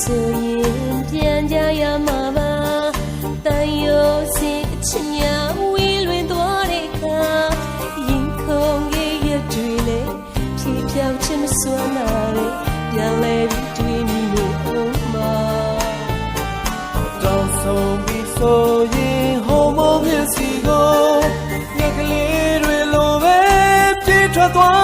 ဆိုရင်ပြန်ကြရမှာပါတန်ရိုးစီအချစ်များဝေးလွင်သွားတဲ့အခါရင်ခုန်ရဲ့ရတွေလေဖြေပြောင်းချင်မစွမ်းလာလေပြန်လဲပြီးတွေ့မိနေအောင်မှာတောင်းဆုံးပြီးဆိုရင်ဟိုမောမျက်စီကိုငှက်ကလေးတွေလိုပဲပြေးထွက်သွား